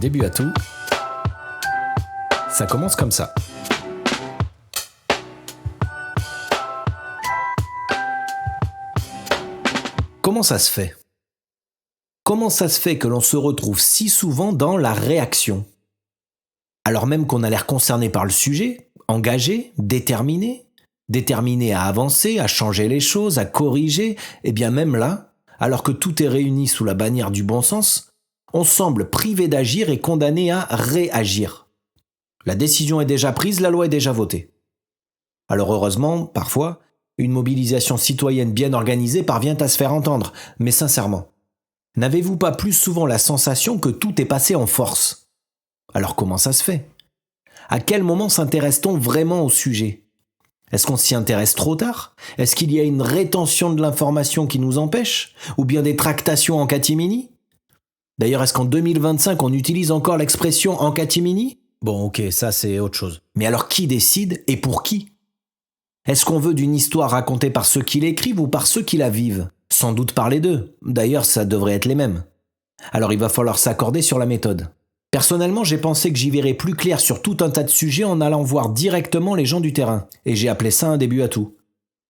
début à tout, ça commence comme ça. Comment ça se fait ? Comment ça se fait que l'on se retrouve si souvent dans la réaction ? Alors même qu'on a l'air concerné par le sujet, engagé, déterminé à avancer, à changer les choses, à corriger, et bien même là, alors que tout est réuni sous la bannière du bon sens, on semble privé d'agir et condamné à réagir. La décision est déjà prise, la loi est déjà votée. Alors heureusement, parfois, une mobilisation citoyenne bien organisée parvient à se faire entendre, mais sincèrement, n'avez-vous pas plus souvent la sensation que tout est passé en force ? Alors comment ça se fait ? À quel moment s'intéresse-t-on vraiment au sujet ? Est-ce qu'on s'y intéresse trop tard ? Est-ce qu'il y a une rétention de l'information qui nous empêche ? Ou bien des tractations en catimini ? D'ailleurs, est-ce qu'en 2025, on utilise encore l'expression en catimini ? Bon, ok, ça c'est autre chose. Mais alors qui décide et pour qui ? Est-ce qu'on veut d'une histoire racontée par ceux qui l'écrivent ou par ceux qui la vivent ? Sans doute par les deux. D'ailleurs, ça devrait être les mêmes. Alors il va falloir s'accorder sur la méthode. Personnellement, j'ai pensé que j'y verrais plus clair sur tout un tas de sujets en allant voir directement les gens du terrain. Et j'ai appelé ça un début à tout.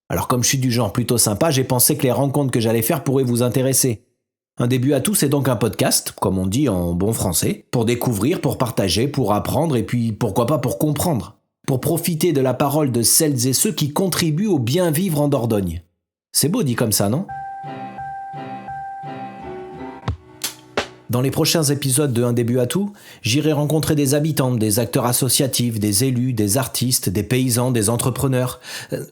Alors comme je suis du genre plutôt sympa, j'ai pensé que les rencontres que j'allais faire pourraient vous intéresser. Un début à tout, c'est donc un podcast, comme on dit en bon français, pour découvrir, pour partager, pour apprendre et puis pourquoi pas pour comprendre. Pour profiter de la parole de celles et ceux qui contribuent au bien vivre en Dordogne. C'est beau dit comme ça, non ? Dans les prochains épisodes de Un début à tout, j'irai rencontrer des habitants, des acteurs associatifs, des élus, des artistes, des paysans, des entrepreneurs.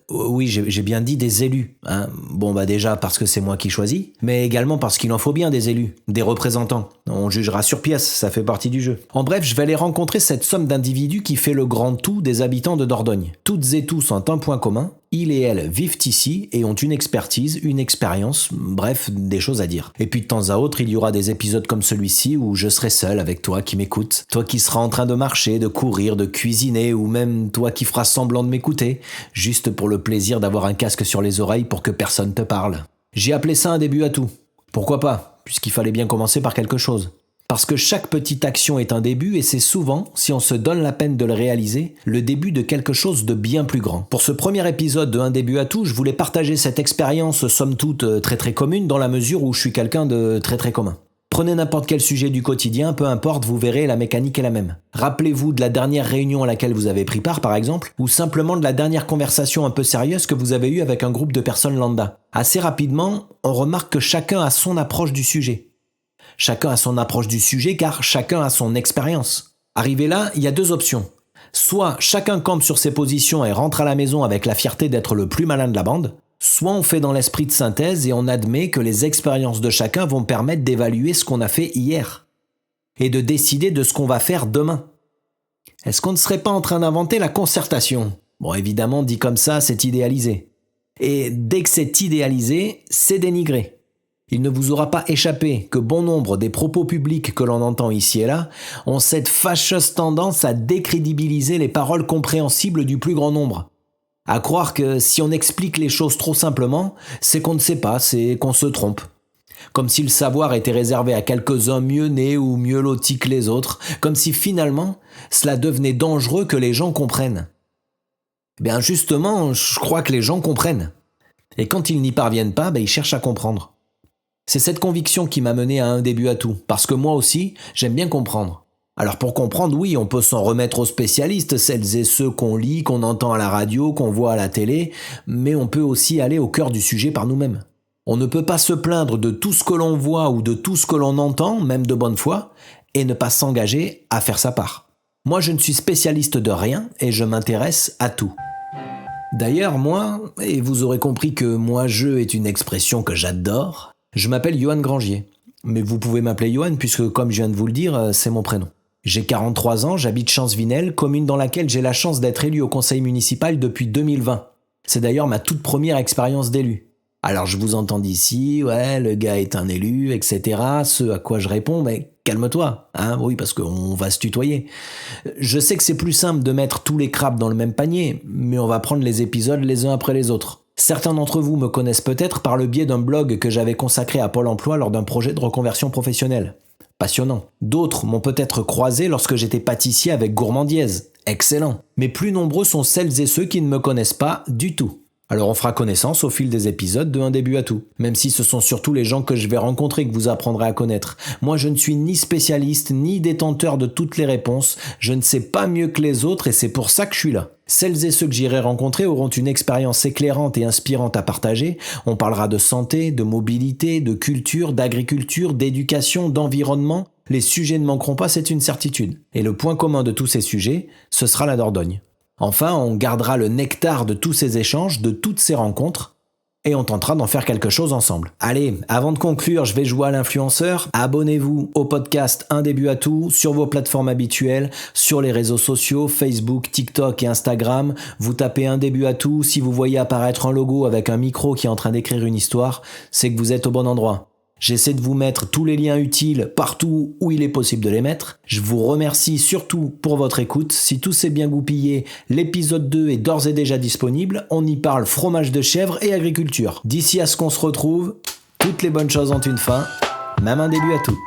Oui, j'ai bien dit des élus. Hein. Bon, déjà parce que c'est moi qui choisis, mais également parce qu'il en faut bien des élus, des représentants. On jugera sur pièce, ça fait partie du jeu. En bref, je vais aller rencontrer cette somme d'individus qui fait le grand tout des habitants de Dordogne. Toutes et tous ont un point commun. Ils et elles vivent ici et ont une expertise, une expérience, bref, des choses à dire. Et puis de temps à autre, il y aura des épisodes comme celui-ci où je serai seul avec toi qui m'écoutes, toi qui seras en train de marcher, de courir, de cuisiner, ou même toi qui feras semblant de m'écouter, juste pour le plaisir d'avoir un casque sur les oreilles pour que personne te parle. J'ai appelé ça un début à tout. Pourquoi pas, puisqu'il fallait bien commencer par quelque chose. Parce que chaque petite action est un début et c'est souvent, si on se donne la peine de le réaliser, le début de quelque chose de bien plus grand. Pour ce premier épisode de Un début à tout, je voulais partager cette expérience somme toute très très commune dans la mesure où je suis quelqu'un de très très commun. Prenez n'importe quel sujet du quotidien, peu importe, vous verrez, la mécanique est la même. Rappelez-vous de la dernière réunion à laquelle vous avez pris part, par exemple, ou simplement de la dernière conversation un peu sérieuse que vous avez eue avec un groupe de personnes lambda. Assez rapidement, on remarque que chacun a son approche du sujet. Chacun a son approche du sujet car chacun a son expérience. Arrivé là, il y a deux options. Soit chacun campe sur ses positions et rentre à la maison avec la fierté d'être le plus malin de la bande, soit on fait dans l'esprit de synthèse et on admet que les expériences de chacun vont permettre d'évaluer ce qu'on a fait hier et de décider de ce qu'on va faire demain. Est-ce qu'on ne serait pas en train d'inventer la concertation ? Bon, évidemment, dit comme ça, c'est idéalisé. Et dès que c'est idéalisé, c'est dénigré. Il ne vous aura pas échappé que bon nombre des propos publics que l'on entend ici et là ont cette fâcheuse tendance à décrédibiliser les paroles compréhensibles du plus grand nombre. À croire que si on explique les choses trop simplement, c'est qu'on ne sait pas, c'est qu'on se trompe. Comme si le savoir était réservé à quelques-uns mieux nés ou mieux lotis que les autres, comme si finalement cela devenait dangereux que les gens comprennent. Bien justement, je crois que les gens comprennent. Et quand ils n'y parviennent pas, ils cherchent à comprendre. C'est cette conviction qui m'a mené à Un début à tout, parce que moi aussi, j'aime bien comprendre. Alors pour comprendre, oui, on peut s'en remettre aux spécialistes, celles et ceux qu'on lit, qu'on entend à la radio, qu'on voit à la télé, mais on peut aussi aller au cœur du sujet par nous-mêmes. On ne peut pas se plaindre de tout ce que l'on voit ou de tout ce que l'on entend, même de bonne foi, et ne pas s'engager à faire sa part. Moi, je ne suis spécialiste de rien et je m'intéresse à tout. D'ailleurs, moi, et vous aurez compris que moi-je est une expression que j'adore, je m'appelle Johan Grangier, mais vous pouvez m'appeler Johan puisque, comme je viens de vous le dire, c'est mon prénom. J'ai 43 ans, j'habite Champsvinel, commune dans laquelle j'ai la chance d'être élu au conseil municipal depuis 2020. C'est d'ailleurs ma toute première expérience d'élu. Alors je vous entends d'ici, ouais, le gars est un élu, etc. Ce à quoi je réponds, mais calme-toi, hein, oui, parce qu'on va se tutoyer. Je sais que c'est plus simple de mettre tous les crabes dans le même panier, mais on va prendre les épisodes les uns après les autres. Certains d'entre vous me connaissent peut-être par le biais d'un blog que j'avais consacré à Pôle emploi lors d'un projet de reconversion professionnelle. Passionnant. D'autres m'ont peut-être croisé lorsque j'étais pâtissier avec Gourmandiaise. Excellent. Mais plus nombreux sont celles et ceux qui ne me connaissent pas du tout. Alors on fera connaissance au fil des épisodes de Un début à tout. Même si ce sont surtout les gens que je vais rencontrer que vous apprendrez à connaître. Moi je ne suis ni spécialiste, ni détenteur de toutes les réponses. Je ne sais pas mieux que les autres et c'est pour ça que je suis là. Celles et ceux que j'irai rencontrer auront une expérience éclairante et inspirante à partager. On parlera de santé, de mobilité, de culture, d'agriculture, d'éducation, d'environnement. Les sujets ne manqueront pas, c'est une certitude. Et le point commun de tous ces sujets, ce sera la Dordogne. Enfin, on gardera le nectar de tous ces échanges, de toutes ces rencontres, et on tentera d'en faire quelque chose ensemble. Allez, avant de conclure, je vais jouer à l'influenceur. Abonnez-vous au podcast Un début à tout sur vos plateformes habituelles, sur les réseaux sociaux, Facebook, TikTok et Instagram. Vous tapez Un début à tout. Si vous voyez apparaître un logo avec un micro qui est en train d'écrire une histoire, c'est que vous êtes au bon endroit. J'essaie de vous mettre tous les liens utiles partout où il est possible de les mettre. Je vous remercie surtout pour votre écoute. Si tout s'est bien goupillé, l'épisode 2 est d'ores et déjà disponible. On y parle fromage de chèvre et agriculture. D'ici à ce qu'on se retrouve, toutes les bonnes choses ont une fin, même un début à tout.